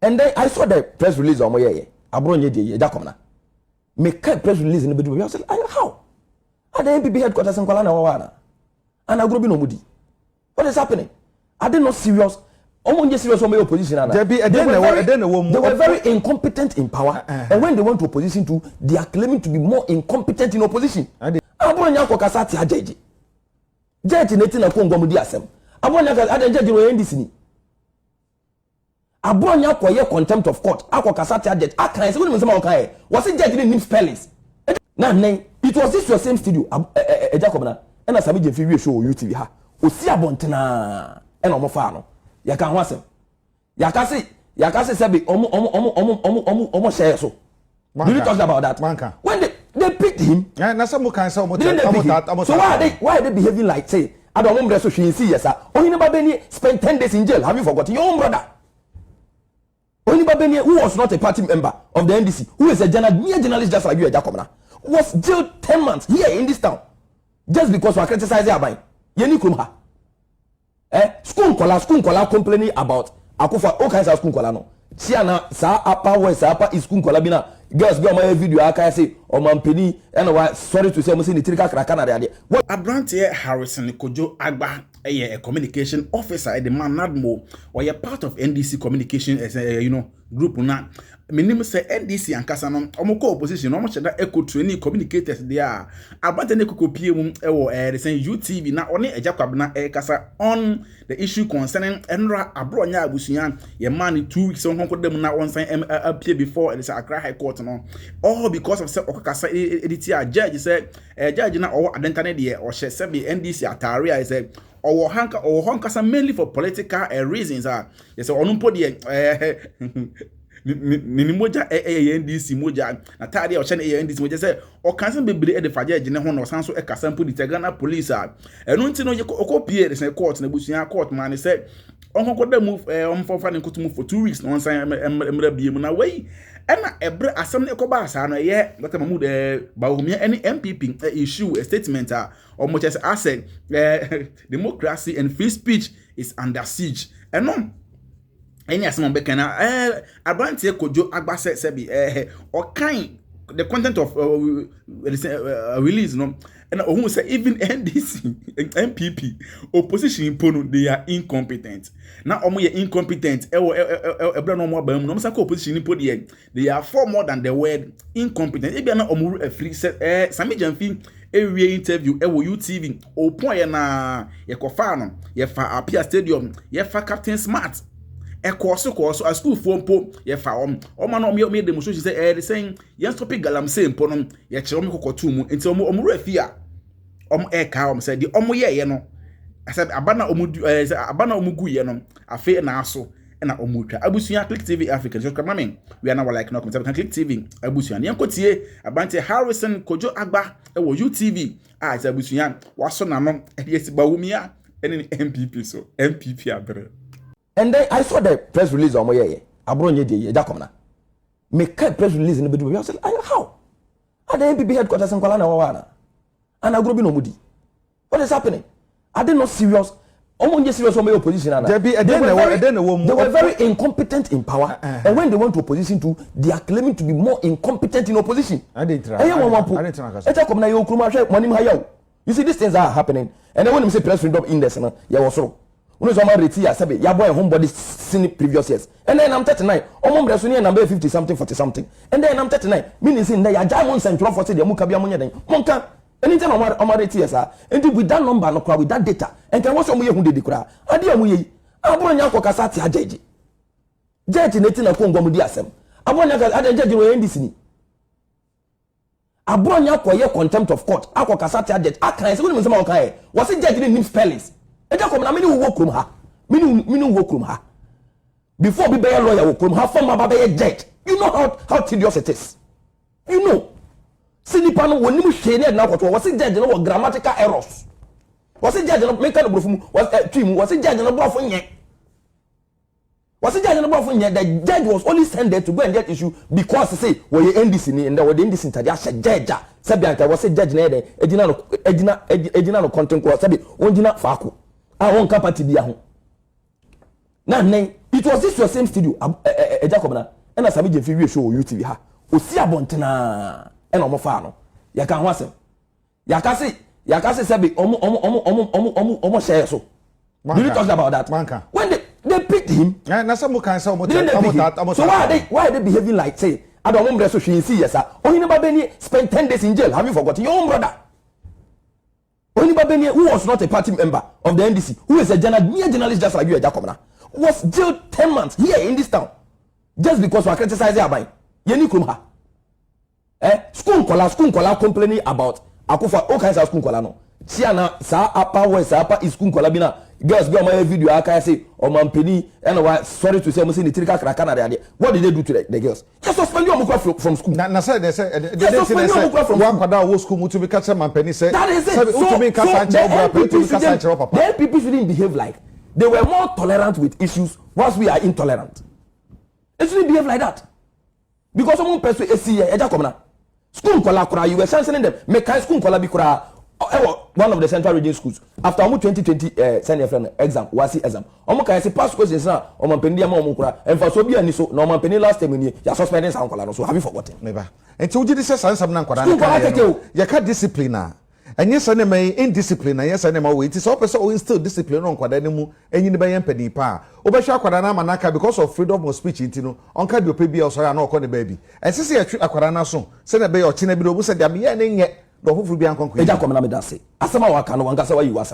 And then I saw the press release on my Abronye de Jakomna. Make a press release in the middle. I said, how? At the MPP headquarters in Kuala Lumpur. And I grew up in Omudi. What is happening? Are they not serious? Serious on my opposition. They were very incompetent in power. And when they went to opposition too, they are claiming to be more incompetent in opposition. Abronye kokasati ajeje. Judge netina ko ngomudi asem. Abronye ka ajeje no NDC. Abronye koye contempt of court. Akokasati ajeje. Akan say we say okan e. Was it judge name spellings? Na nen it was this your same studio. Jacob na. E na Sami Jemfi show UTV ha. Osi abontena. E na omofa no. Yaka ho asem. Yakase say be omo share so. Did you talk about that? Manka. When they picked him. Yeah, na some can say so why are they behaving like say I don't remember so she see yes sir. Only Babeni spent 10 days in jail. Have you forgotten your own brother? Only Babeni, who was not a party member of the NDC, who is a journalist just like you, Jacob, was jailed 10 months here in this town just because we are criticizing Abai. Yeni Kumha. School kola complaining about Akufa all kinds of school kola no. Siana sa apa west apa is school kola bina. Girls go my video aka say o mampeni and sorry to say mo say ni tirika kraka na de. What Abronye Harrison Kojo Agba a communication officer at the man Nadmo or a part of NDC communication as a group na minimum say NDC and Kasano omoko opposition no much that echo training communicators there Abronye ne kokopie mum the same UTV na one ejakwab na kasa on the issue concerning Enra Abronye abusuyan ye man 2 weeks on kodem na one sign appear before the Accra High Court no all because of say okasa editor judge say judge na or adentane de or she say NDC atare I say or hanka mainly for political reasons they say onumpo de ni moja NDC moja na tade o chane NDC moja say o kansan bebre e de faje gine ho no sanso e kasampo di Ghana police enu nti no okopie de say court na busuan court man say onkokoda move omfofa ne kotumu for 2 weeks no san emra biem na wey ena ebre asem ne koba asa no ye Dr. Mahmoud Bawumia any MPP issue a statement or much as I said democracy and free speech is under siege eno any asem be kana Abronye Kojo Agba sebi or kind the content of release no and who say even NDC MPP opposition pono they are incompetent now omo ye incompetent ebra no mo bam no say opposition po they are far more than the word incompetent e bia na omo free Sami Jemfi ewie interview UTV o point na ye kofa no ye fa Apia Stadium ye fa Captain Smart koso a school phone po ye fa o ma no me demonstration say they saying yes topic galamsey mpo no ye kire o kokotu mu enti omo refia ka say the ye no I said abana omugu ye no afi na aso na omutwa abusuya Click TV Africa so come me we are now like no comment Click TV abusuya ne enkotie Abronye Harrison Kojo Agba UTV as abusuya waso na no yes Bawumia any MPP so MPP abre. And then I saw the press release on my Abronye de Jakomna. Make a press release in the middle. I said, how? At the MPP headquarters in Kuala Lumpur. And I grew up in Omudi. What is happening? Are they not serious? Serious on my opposition. They were very incompetent in power. And when they went to opposition too, they are claiming to be more incompetent in opposition. You see, these things are happening. And then when you say press freedom index, you also. When you say ya sabe ya boy homebody seen previous years. And then I'm 39. Omom bresunia number 50 something 40 something. And then I'm 39. Meaning saying that ya diamond central for say the muka bia munya den. Monka anytime I'm rate years and with that number no with that data and can what's omo ye hu de kura. Ade omo ye. Abronye akokasa ti ajeje. Jeje neti na ko ngom di asem. Abronye ka ade jeje we NDC ni. Abronye akoye contempt of court. Akokasa ti ajeje. Akan say we me say ma okan e. Was it jeje name spellings? Jacob na mini wo krum ha. Mini wo krum ha. Before be a lawyer wo krum ha former baba judge. You know how tedious it is. You know. Sinipa no woni mu hwe na kwato was judge no grammatical errors. Was judge no make no brofu was twim was judge no brofo nye. Was judge no brofo nye the judge was only sent there to go and get issue because say we NDC ni and the NDC ntade a judge sabianta was judge na dey ejina no content ko sabi onjina faako. I won't party be a home. Now, it it was this your same studio Jacob na and as Sami Jemfi show UTV ha osi abontena and omo fa no ya kan ho asem ya ka se say omo share so did you talk about that Manka. when they picked him na some kan say omo so why are they behaving like say I don't remember so she see yes sir Ohini Babeni spent 10 days in jail have you forgotten your own brother Ohini Babeni who was not a party member of the NDC who is a journalist just like you Jacob na was jailed 10 months here in this town just because we are criticizing Abai. Yeni Krumha. School kola complaining about Akufa all kinds of school kola no. Siana sa apa we sa apa is school kola bina. Girls go my video aka say o man penny and sorry to say I'm saying the trika kraka na there. What did they do to the girls? Just suspend you from school. Na say they say one kwada wo school mutu be catch man penny say. That is it. So the people shouldn't behave like they were more tolerant with issues whilst we are intolerant. They shouldn't behave like that. Because someone person school kola you were sanctioning them. Make school kola be one of the central region schools. After 2020 senior friend exam, wasi exam. Can say past questions now. Pendia Momukura and for so be and so no man penny last time you are suspending sound kola. So have you forgotten? Never. And so you this is some you can't discipline. And yes, I am indiscipline. Yes, I am away. It is all person still discipline on Quadanemu and you never penny pa. Obasha Quadana Manaka because of freedom of speech, you know, on card your baby or sorry, no call the baby. And since you are Quadana soon, send a bay or Chinabido who said, yet, the whole be unconquered. Asama Wakano, Wangasawa, you are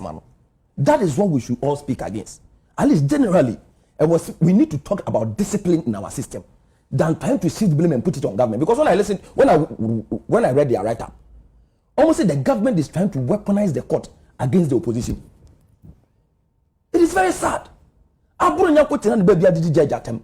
that is what we should all speak against. At least generally, we need to talk about discipline in our system than trying to shift blame and put it on government. Because when I read their write-up, almost say the government is trying to weaponize the court against the opposition. It is very sad. Abronye ko tena baby adidi judge atem.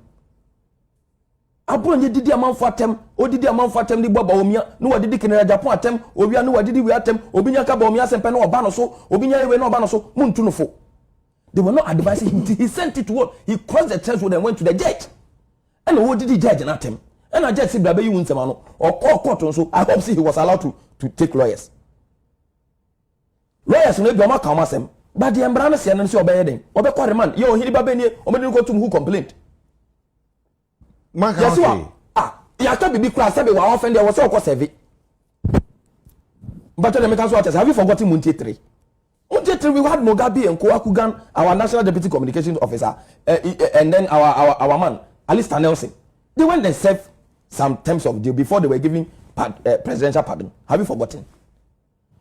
Abronye didi amanfo atem, odidi amanfo atem ni Bawumia, no wadidi kenera Japan atem, obia no wadidi we atem, obinya ka Bawumia sempe no oba no so, obinya we no oba no so, muntu no fo. They were not advising him. He sent it to what? He crossed the threshold and went to the judge. And who did the judge and atem? And I just said, Baby, you won't say, or call court. So I hope he was allowed to take lawyers. Lawyers no be come asem, but the embrana say and say obeying. Obe call the man. Yo, he babeni, obe go to who complained. Man can say, you can't be class. Say we were offended. Was so called serve. But the Americans watchers, have you forgotten Muntie 3? Muntie 3, we had Mugabe and Kwakugan, our national deputy communications officer, and then our man Alistair Nelson. They went and served some terms of deal before they were giving presidential pardon. Have you forgotten?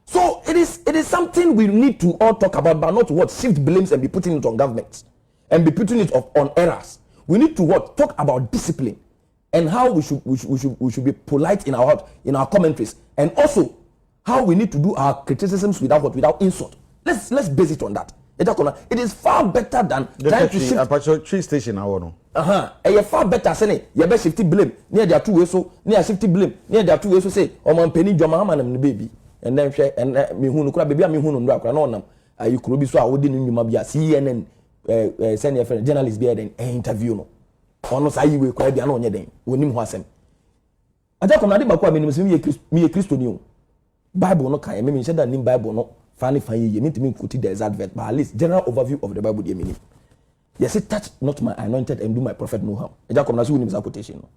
So it is something we need to all talk about, but not what shift blames and be putting it on governments and be putting it on errors. We need to talk about discipline and how we should be polite in our commentaries, and also how we need to do our criticisms without insult. Let's base it on that. It is far better than trying to shift tree station no. A far better saying you be shifty blame near their two way so near shifty blame near their two way so say man penny joma man and baby and then share and me hunu kura baby me hunu ndra kura no nam you could be so awodi nyuma bia CNN send your friend journalist be then interview no ono say we kura bia na onye den wonim ho asem aja kom na de bakwa me me Christo ni o Bible no kan me say that nim Bible no funny ye me to quote the exact verse but at least general overview of the Bible dey meaning. Yes, it touch not my anointed and do my prophet no harm. Eja kom na so unim quotation no.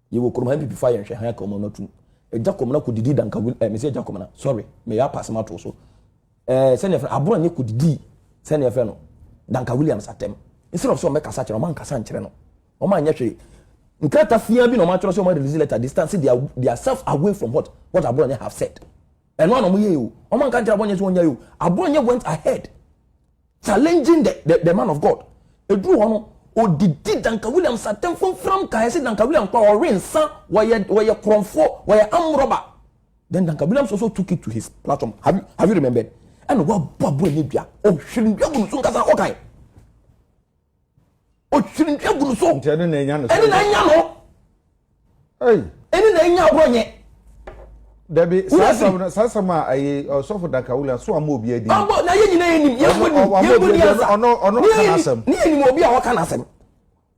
You will come and be fire and share come not to. Eja kom na ko didi danka me say eja kom na sorry me ya pass ma to so. Send your friend Abronye ko didi send your friend no. Duncan Williams atem. Instead of so make kasa kire no man kasa nkire no. O man nya hwe. Nkata fia bi no man kire so man release letter distance their self away from what Abronye have said. And one of you, o man kan kire Abronye so nya you. Abronye went ahead challenging the man of God. A drew one or did Duncan Williams attempt from Kaisi Duncan Williams or Rinsa where you cromfo where arm robber. Then Duncan Williams also took it to his platform. Have you remembered? And what Babu Nibia? Oh, shouldn't be able to soon as okay. Oh, shouldn't be able to so. Any Abronye. Debbie, Sasama, I also for Duncan Williams, so I'm more be a deal. Oh, now you name him.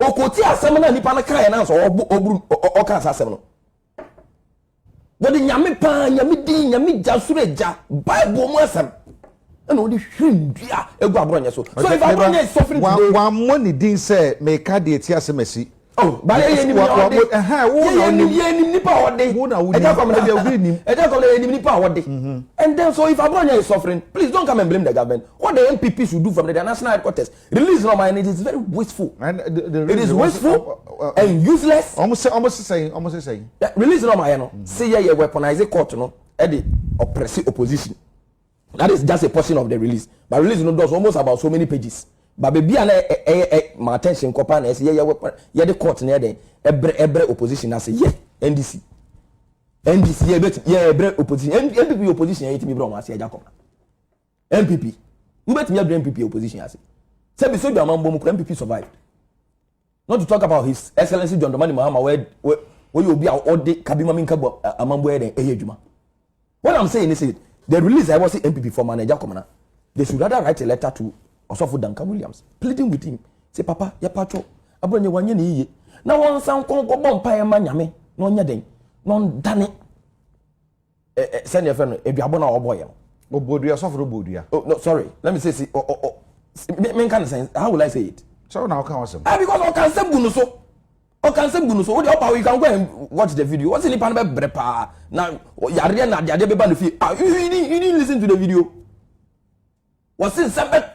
Okotia semana ni pana kai na so o kan asem no. But nyame pa nyame din nyame ja sureja Bible mu asem. and only him dia egu Abronye so if Abronye is suffering today one money din say make card the tia semesi oh but ye nipa ode nipa ode and then so if Abronye is suffering please don't come and blame the government. What the MPP should do from the national headquarters release no money, it is very wasteful and it is wasteful and useless. Almost saying release no money no say ye weaponize court no e dey oppress opposition. That is just a portion of the release. But release no does almost about so many pages. But baby my attention kopa na say yeah the court near there every opposition na say yeah NDC every opposition MPP opposition yet me bro ma say Jacob MPP you bet me every MPP opposition say be so your man bom MPP survived. Not to talk about his excellency John Dramani Mahama where you be all day kabima minka amambo e den ehedwuma. What I'm saying is the release I was the MPP for manager Komana. They should rather write a letter to Osofo Duncan Williams, pleading with him. Say, Papa, ya pacho, Abronye wanye ni ye. Na wan san kon ko bon pa e ma nyame, no nya den. No dane. Send your friend eduabo na oboye. Obodua Osofo Obodua. Oh no, sorry. Let me say me can sense. How will I say it? So now can wasem. Because I can say bunu so. O can say bunu so. What the you can go and watch the video. What's the pan be brepa. Na yare na dia be ba no fi. You didn't listen to the video. Was in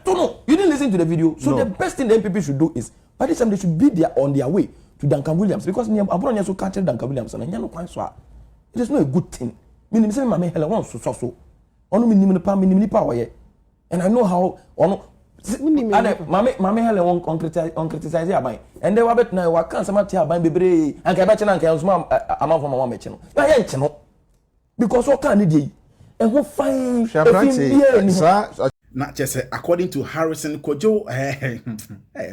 no, you didn't listen to the video. So the best thing the MPP should do is by this time they should be there on their way to Duncan Williams because Abronye so catch Duncan Williams and no quite so. It is not a good thing. Me say mama hella won so. Onu me ni pa oye. And I know how onu mama hella won criticize aban. And they were bet na wa kan sama tia aban bebre anka be che na anka nsuma amam for mama me che no. Ya ye nche no. Because what can dey and who fine na just according to Harrison Kojo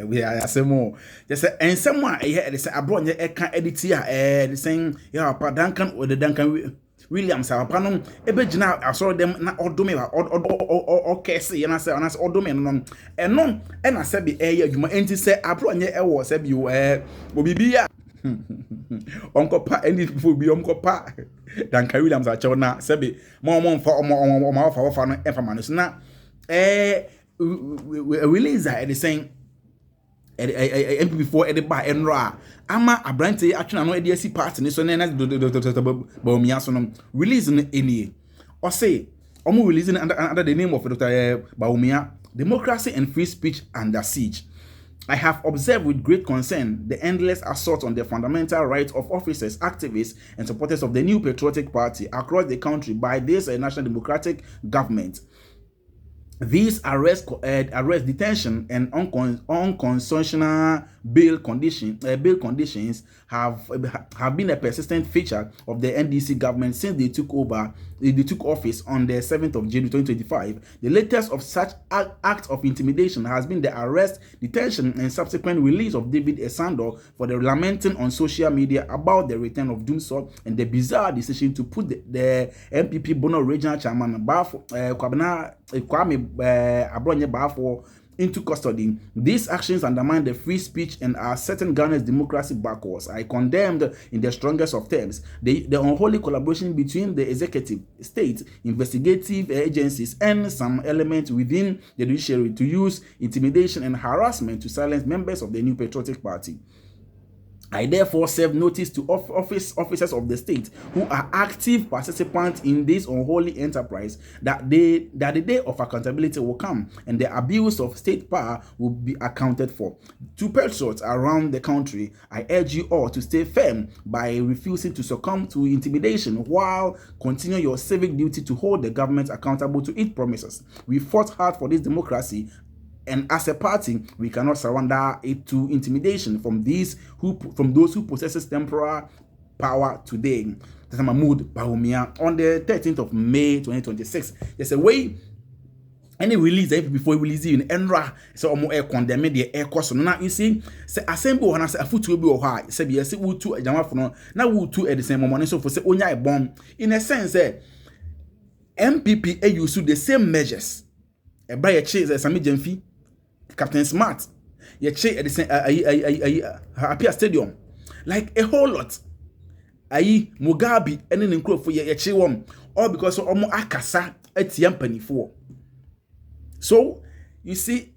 we are say more just and someone they say Abronye e kan edit here they saying yeah pa Duncan or the Duncan Williams apano e be gina asoro dem na odome o kese ye na say odome no eno e na say be e adwuma enti say Abronye e wo say bi obibi ya onko pa any people bi onko pa Duncan Williams a chona say be mo fa no e fa manu na release that saying MPP before the bar enra ama Abronye actually no e see part ni so na Bawumia so no release no any or say omo releasing under the name of Dr. Bawumia, democracy and free speech under siege. I have observed with great concern the endless assault on the fundamental rights of officers, activists, and supporters of the new patriotic party across the country by this National Democratic Government. These arrest, detention, and unconstitutional bail conditions have been a persistent feature of the NDC government since they took office on the 7th of January 2025. The latest of such acts of intimidation has been the arrest, detention, and subsequent release of David Esando for the lamenting on social media about the return of Dumsor and the bizarre decision to put the MPP Bono Regional Chairman Kwame Abronye Bafo into custody. These actions undermine the free speech and are setting Ghana's democracy backwards. I condemned in the strongest of terms the unholy collaboration between the executive, state, investigative agencies, and some elements within the judiciary to use intimidation and harassment to silence members of the new patriotic party. I therefore serve notice to officers of the state who are active participants in this unholy enterprise that the day of accountability will come and the abuse of state power will be accounted for. To patriots around the country, I urge you all to stay firm by refusing to succumb to intimidation while continuing your civic duty to hold the government accountable to its promises. We fought hard for this democracy, and as a party, we cannot surrender it to intimidation from those who possesses temporal power today. That's Mahmoud Bawumia on the 13th of May 2026. There's a way any release before release in Enra, so almost air condemn the air cost. Now you see, say assemble and I say a foot will be or high. Say yes, it will two a jama for no. Now we two at the same moment. So for say onya a bomb in a sense, MPP use the same measures. A buy a chase as a medium fee. Captain Smart, ye che at the same Happy Stadium, like a whole lot. Ayi Mugabe and an include for ye che all because of Omo Akasa at Yampany for. So you see,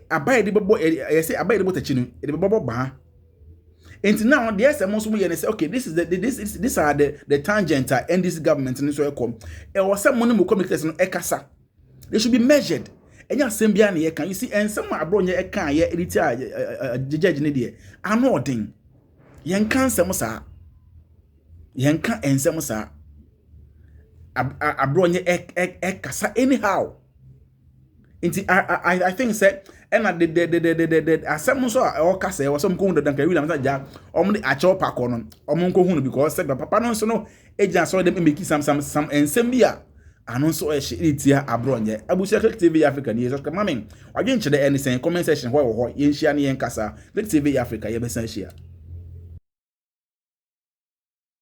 abai de bobo I say abai de bobo tachinu e de bobo ba. And now the SMS we say okay, this is these are the tangent and this government and so e come. E was some money mo communities no e kasa. They should be measured. Enya sembia na ye kan. You see and some Abronye e kan ye edit judge ne de. Anodin. Yen kan sem sa. Yen kan ensem sa. Abronye e kasa anyhow. I think say and the asem so o kasa e was some ko Duncan Williams ja om de acho pako no om ko hunu because say papa no so no agent so dem make some ensem bia ano so e hiritia Abronye abusia Click TV Africa ni so come amen wadwen chede any say comment section ho ye nhia ne yen kasa Click TV Africa ye be san hia.